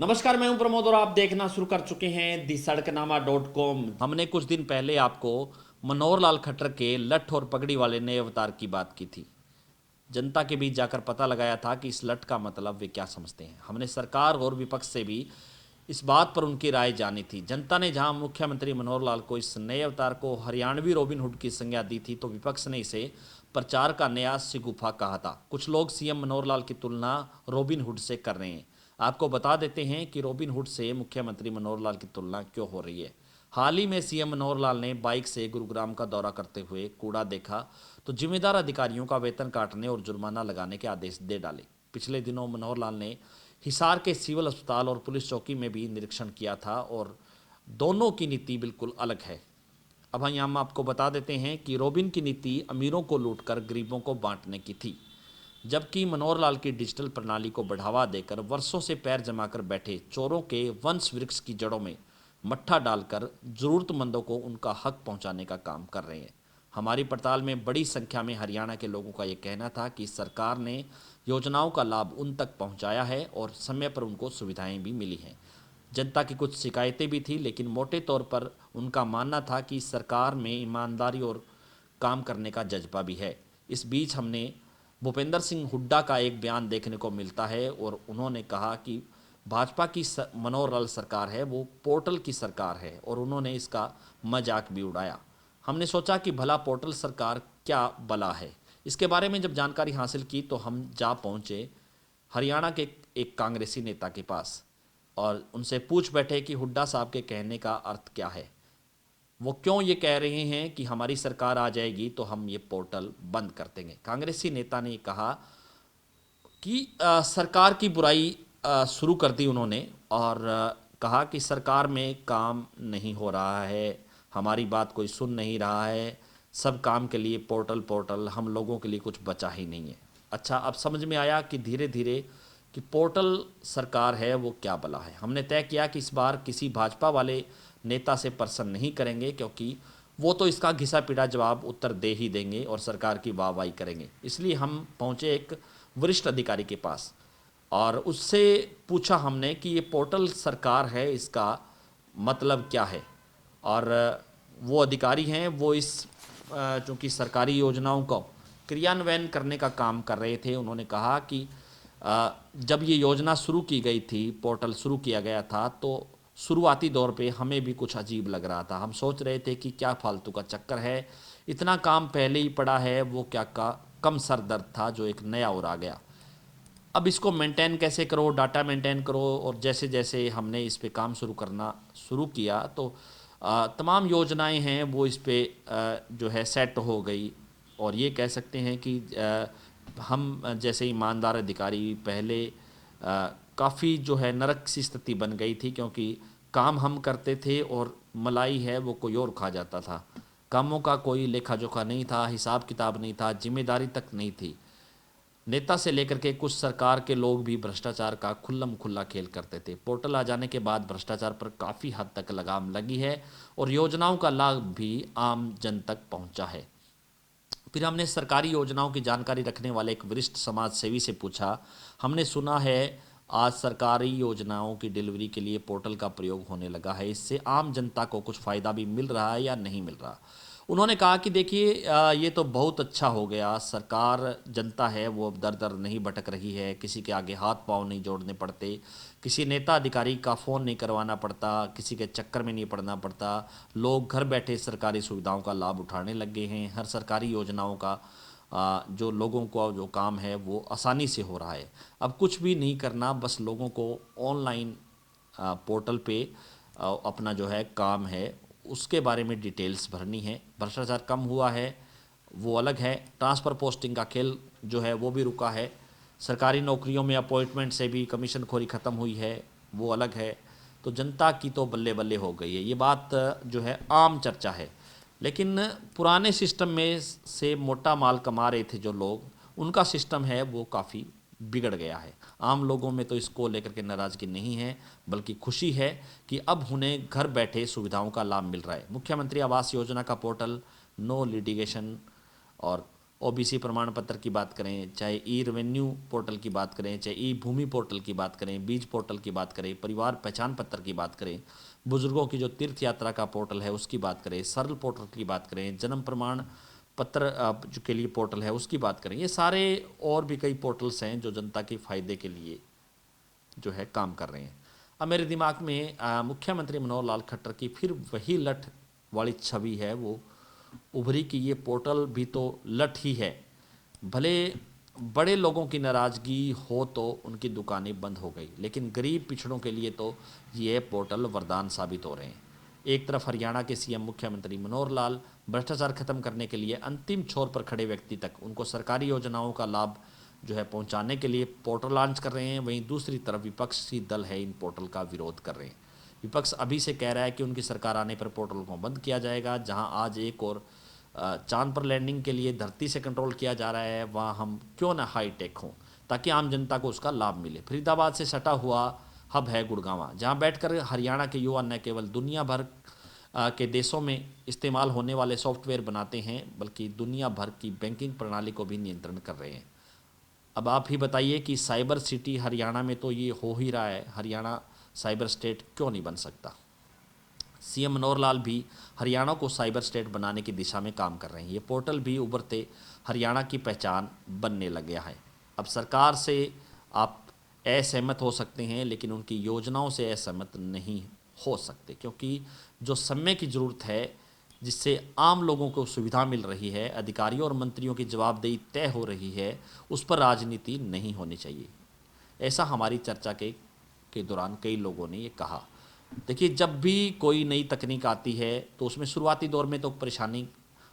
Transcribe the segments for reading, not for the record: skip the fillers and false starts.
नमस्कार, मैं हूं प्रमोद और आप देखना शुरू कर चुके हैं दी सड़कनामा.com। हमने कुछ दिन पहले आपको मनोहर लाल खट्टर के लठ और पगड़ी वाले नए अवतार की बात की थी। जनता के बीच जाकर पता लगाया था कि इस लठ का मतलब वे क्या समझते हैं। हमने सरकार और विपक्ष से भी इस बात पर उनकी राय जानी थी। जनता ने जहां मुख्यमंत्री मनोहर लाल को इस नए अवतार को हरियाणवी रॉबिन हुड की संज्ञा दी थी, तो विपक्ष ने इसे प्रचार का नया शिगुफा कहा था। कुछ लोग सीएम मनोहर लाल की तुलना रॉबिन हुड से कर रहे हैं। आपको बता देते हैं कि रॉबिन हुड से मुख्यमंत्री मनोहर लाल की तुलना क्यों हो रही है। हाल ही में सीएम मनोहर लाल ने बाइक से गुरुग्राम का दौरा करते हुए कूड़ा देखा तो जिम्मेदार अधिकारियों का वेतन काटने और जुर्माना लगाने के आदेश दे डाले। पिछले दिनों मनोहर लाल ने हिसार के सिविल अस्पताल और पुलिस चौकी में भी निरीक्षण किया था और दोनों की नीति बिल्कुल अलग है। अब हम आपको बता देते हैं कि रॉबिन की नीति अमीरों को लूटकर गरीबों को बांटने की थी, जबकि मनोहर लाल की डिजिटल प्रणाली को बढ़ावा देकर वर्षों से पैर जमाकर बैठे चोरों के वंश वृक्ष की जड़ों में मट्ठा डालकर जरूरतमंदों को उनका हक पहुंचाने का काम कर रहे हैं। हमारी पड़ताल में बड़ी संख्या में हरियाणा के लोगों का ये कहना था कि सरकार ने योजनाओं का लाभ उन तक पहुंचाया है और समय पर उनको सुविधाएं भी मिली हैं। जनता की कुछ शिकायतें भी थी, लेकिन मोटे तौर पर उनका मानना था कि सरकार में ईमानदारी और काम करने का जज्बा भी है। इस बीच हमने भूपेंद्र सिंह हुड्डा का एक बयान देखने को मिलता है और उन्होंने कहा कि भाजपा की मनोहर लाल सरकार है वो पोर्टल की सरकार है और उन्होंने इसका मजाक भी उड़ाया। हमने सोचा कि भला पोर्टल सरकार क्या बला है। इसके बारे में जब जानकारी हासिल की तो हम जा पहुंचे हरियाणा के एक कांग्रेसी नेता के पास और उनसे पूछ बैठे कि हुड्डा साहब के कहने का अर्थ क्या है। वो क्यों ये कह रहे हैं कि हमारी सरकार आ जाएगी तो हम ये पोर्टल बंद कर देंगे। कांग्रेसी नेता ने कहा कि सरकार की बुराई शुरू कर दी उन्होंने और कहा कि सरकार में काम नहीं हो रहा है, हमारी बात कोई सुन नहीं रहा है, सब काम के लिए पोर्टल पोर्टल, हम लोगों के लिए कुछ बचा ही नहीं है। अच्छा, अब समझ में आया कि धीरे धीरे कि पोर्टल सरकार है वो क्या बला है। हमने तय किया कि इस बार किसी भाजपा वाले नेता से प्रसन्न नहीं करेंगे, क्योंकि वो तो इसका घिसा पिटा जवाब उत्तर दे ही देंगे और सरकार की वाहवाही करेंगे। इसलिए हम पहुंचे एक वरिष्ठ अधिकारी के पास और उससे पूछा हमने कि ये पोर्टल सरकार है, इसका मतलब क्या है। और वो अधिकारी हैं, वो इस चूँकि सरकारी योजनाओं को क्रियान्वयन करने का काम कर रहे थे। उन्होंने कहा कि जब ये योजना शुरू की गई थी, पोर्टल शुरू किया गया था, तो शुरुआती दौर पे हमें भी कुछ अजीब लग रहा था। हम सोच रहे थे कि क्या फालतू का चक्कर है, इतना काम पहले ही पड़ा है, वो क्या का कम सर दर्द था जो एक नया और आ गया। अब इसको मेंटेन कैसे करो, डाटा मेंटेन करो। और जैसे जैसे हमने इस पे काम शुरू करना शुरू किया तो तमाम योजनाएं हैं वो इस पे जो है सेट हो गई। और ये कह सकते हैं कि हम जैसे ईमानदार अधिकारी पहले काफ़ी जो है नरक सी स्थिति बन गई थी, क्योंकि काम हम करते थे और मलाई है वो कोई और खा जाता था। कामों का कोई लेखा जोखा नहीं था, हिसाब किताब नहीं था, जिम्मेदारी तक नहीं थी। नेता से लेकर के कुछ सरकार के लोग भी भ्रष्टाचार का खुल्लम खुल्ला खेल करते थे। पोर्टल आ जाने के बाद भ्रष्टाचार पर काफ़ी हद तक लगाम लगी है और योजनाओं का लाभ भी आम जन तक पहुंचा है। फिर हमने सरकारी योजनाओं की जानकारी रखने वाले एक वरिष्ठ समाज सेवी से पूछा, हमने सुना है आज सरकारी योजनाओं की डिलीवरी के लिए पोर्टल का प्रयोग होने लगा है, इससे आम जनता को कुछ फ़ायदा भी मिल रहा है या नहीं मिल रहा। उन्होंने कहा कि देखिए ये तो बहुत अच्छा हो गया, सरकार जनता है वो अब दर दर नहीं भटक रही है, किसी के आगे हाथ पांव नहीं जोड़ने पड़ते, किसी नेता अधिकारी का फ़ोन नहीं करवाना पड़ता, किसी के चक्कर में नहीं पड़ना पड़ता। लोग घर बैठे सरकारी सुविधाओं का लाभ उठाने लग गए हैं। हर सरकारी योजनाओं का जो लोगों को जो काम है वो आसानी से हो रहा है। अब कुछ भी नहीं करना, बस लोगों को ऑनलाइन पोर्टल पे अपना जो है काम है उसके बारे में डिटेल्स भरनी है। भ्रष्टाचार कम हुआ है वो अलग है, ट्रांसफ़र पोस्टिंग का खेल जो है वो भी रुका है, सरकारी नौकरियों में अपॉइंटमेंट से भी कमीशन खोरी ख़त्म हुई है वो अलग है। तो जनता की तो बल्ले बल्ले हो गई है, ये बात जो है आम चर्चा है। लेकिन पुराने सिस्टम में से मोटा माल कमा रहे थे जो लोग, उनका सिस्टम है वो काफ़ी बिगड़ गया है। आम लोगों में तो इसको लेकर के नाराज़गी नहीं है, बल्कि खुशी है कि अब उन्हें घर बैठे सुविधाओं का लाभ मिल रहा है। मुख्यमंत्री आवास योजना का पोर्टल, नो लिटिगेशन और ओबीसी प्रमाण पत्र की बात करें, चाहे ई रेवेन्यू पोर्टल की बात करें, चाहे ई भूमि पोर्टल की बात करें, बीज पोर्टल की बात करें, परिवार पहचान पत्र की बात करें, बुजुर्गों की जो तीर्थ यात्रा का पोर्टल है उसकी बात करें, सरल पोर्टल की बात करें, जन्म प्रमाण पत्र जो के लिए पोर्टल है उसकी बात करें, ये सारे और भी कई पोर्टल्स हैं जो जनता के फ़ायदे के लिए जो है काम कर रहे हैं। अब मेरे दिमाग में मुख्यमंत्री मनोहर लाल खट्टर की फिर वही लठ वाली छवि है वो उभरी कि ये पोर्टल भी तो लठ ही है। भले बड़े लोगों की नाराज़गी हो तो उनकी दुकानें बंद हो गई, लेकिन गरीब पिछड़ों के लिए तो ये पोर्टल वरदान साबित हो रहे हैं। एक तरफ हरियाणा के सीएम मुख्यमंत्री मनोहर लाल भ्रष्टाचार खत्म करने के लिए अंतिम छोर पर खड़े व्यक्ति तक उनको सरकारी योजनाओं का लाभ जो है पहुंचाने के लिए पोर्टल लॉन्च कर रहे हैं, वहीं दूसरी तरफ विपक्षी दल है इन पोर्टल का विरोध कर रहे हैं। विपक्ष अभी से कह रहा है कि उनकी सरकार आने पर पोर्टल को बंद किया जाएगा। जहां आज एक और चांद पर लैंडिंग के लिए धरती से कंट्रोल किया जा रहा है, वहाँ हम क्यों ना हाई टेक हों ताकि आम जनता को उसका लाभ मिले। फरीदाबाद से सटा हुआ हब है गुड़गांव, जहाँ बैठकर हरियाणा के युवा न केवल दुनिया भर के देशों में इस्तेमाल होने वाले सॉफ्टवेयर बनाते हैं, बल्कि दुनिया भर की बैंकिंग प्रणाली को भी नियंत्रण कर रहे हैं। अब आप ही बताइए कि साइबर सिटी हरियाणा में तो ये हो ही रहा है, हरियाणा साइबर स्टेट क्यों नहीं बन सकता। सीएम मनोहर लाल भी हरियाणा को साइबर स्टेट बनाने की दिशा में काम कर रहे हैं। ये पोर्टल भी उभरते हरियाणा की पहचान बनने लग गया है। अब सरकार से आप असहमत हो सकते हैं, लेकिन उनकी योजनाओं से असहमत नहीं हो सकते, क्योंकि जो समय की ज़रूरत है जिससे आम लोगों को सुविधा मिल रही है, अधिकारियों और मंत्रियों की जवाबदेही तय हो रही है, उस पर राजनीति नहीं होनी चाहिए। ऐसा हमारी चर्चा के दौरान कई लोगों ने ये कहा। देखिए, जब भी कोई नई तकनीक आती है तो उसमें शुरुआती दौर में तो परेशानी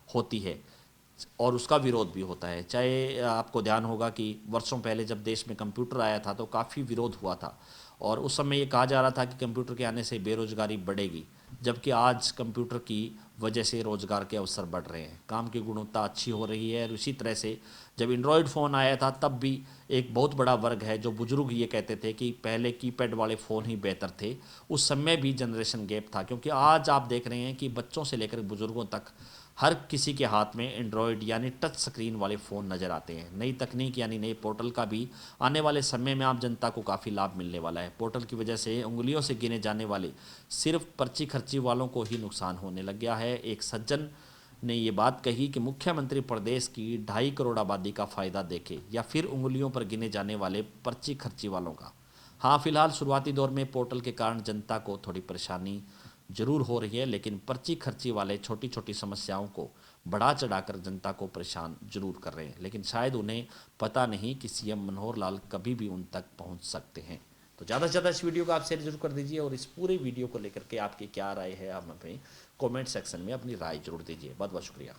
होती है और उसका विरोध भी होता है। चाहे आपको ध्यान होगा कि वर्षों पहले जब देश में कंप्यूटर आया था तो काफ़ी विरोध हुआ था और उस समय ये कहा जा रहा था कि कंप्यूटर के आने से बेरोजगारी बढ़ेगी, जबकि आज कंप्यूटर की वजह से रोज़गार के अवसर बढ़ रहे हैं, काम की गुणवत्ता अच्छी हो रही है। और इसी तरह से जब एंड्रॉयड फ़ोन आया था तब भी एक बहुत बड़ा वर्ग है जो बुजुर्ग ये कहते थे कि पहले कीपैड वाले फ़ोन ही बेहतर थे। उस समय भी जनरेशन गैप था, क्योंकि आज आप देख रहे हैं कि बच्चों से लेकर बुजुर्गों तक हर किसी के हाथ में एंड्रॉयड यानी टच स्क्रीन वाले फ़ोन नज़र आते हैं। नई तकनीक यानी नए पोर्टल का भी आने वाले समय में आम जनता को काफ़ी लाभ मिलने वाला है। पोर्टल की वजह से उंगलियों से गिने जाने वाले सिर्फ पर्ची खर्ची वालों को ही नुकसान होने लग गया है। एक सज्जन ने ये बात कही कि मुख्यमंत्री प्रदेश की 2.5 करोड़ आबादी का फ़ायदा देखे या फिर उंगलियों पर गिने जाने वाले पर्ची खर्ची वालों का। हाँ, फिलहाल शुरुआती दौर में पोर्टल के कारण जनता को थोड़ी परेशानी जरूर हो रही है, लेकिन पर्ची खर्ची वाले छोटी छोटी समस्याओं को बढ़ा चढ़ाकर जनता को परेशान जरूर कर रहे हैं, लेकिन शायद उन्हें पता नहीं कि सीएम मनोहर लाल कभी भी उन तक पहुंच सकते हैं। तो ज़्यादा से ज़्यादा इस वीडियो को आप शेयर जरूर कर दीजिए और इस पूरे वीडियो को लेकर के आपकी क्या राय है आप हमें कमेंट सेक्शन में अपनी राय जरूर दीजिए। बहुत बहुत शुक्रिया।